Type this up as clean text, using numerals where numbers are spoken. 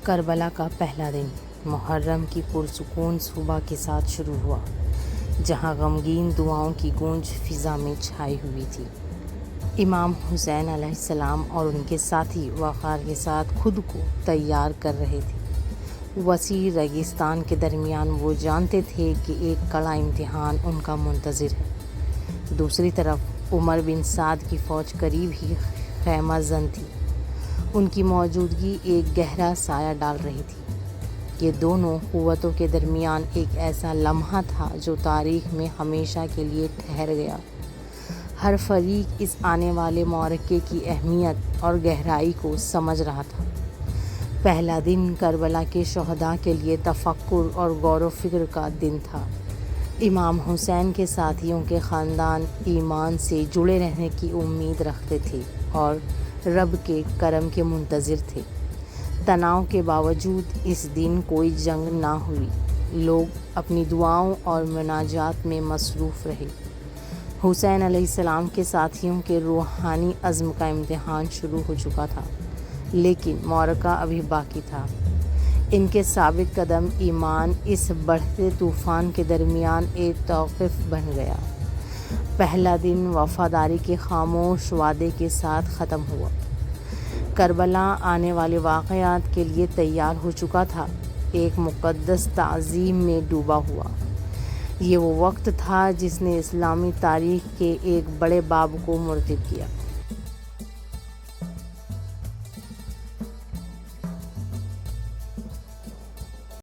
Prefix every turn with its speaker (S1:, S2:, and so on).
S1: کربلا کا پہلا دن محرم کی پرسکون صبح کے ساتھ شروع ہوا، جہاں غمگین دعاؤں کی گونج فضا میں چھائی ہوئی تھی۔ امام حسین علیہ السلام اور ان کے ساتھی وقار کے ساتھ خود کو تیار کر رہے تھے۔ وسیع ریگستان کے درمیان وہ جانتے تھے کہ ایک کڑا امتحان ان کا منتظر ہے۔ دوسری طرف عمر بن سعد کی فوج قریب ہی خیمہ زن تھی۔ ان کی موجودگی ایک گہرا سایہ ڈال رہی تھی۔ یہ دونوں قوتوں کے درمیان ایک ایسا لمحہ تھا جو تاریخ میں ہمیشہ کے لیے ٹھہر گیا۔ ہر فریق اس آنے والے معرکے کی اہمیت اور گہرائی کو سمجھ رہا تھا۔ پہلا دن کربلا کے شہداء کے لیے تفکر اور غور و فکر کا دن تھا۔ امام حسین کے ساتھیوں کے خاندان ایمان سے جڑے رہنے کی امید رکھتے تھے اور رب کے کرم کے منتظر تھے۔ تناؤ کے باوجود اس دن کوئی جنگ نہ ہوئی۔ لوگ اپنی دعاؤں اور مناجات میں مصروف رہے۔ حسین علیہ السلام کے ساتھیوں کے روحانی عزم کا امتحان شروع ہو چکا تھا، لیکن معرکہ ابھی باقی تھا۔ ان کے ثابت قدم ایمان اس بڑھتے طوفان کے درمیان ایک توقف بن گیا۔ پہلا دن وفاداری کے خاموش وعدے کے ساتھ ختم ہوا۔ کربلا آنے والے واقعات کے لیے تیار ہو چکا تھا، ایک مقدس تعظیم میں ڈوبا ہوا۔ یہ وہ وقت تھا جس نے اسلامی تاریخ کے ایک بڑے باب کو مرتب کیا۔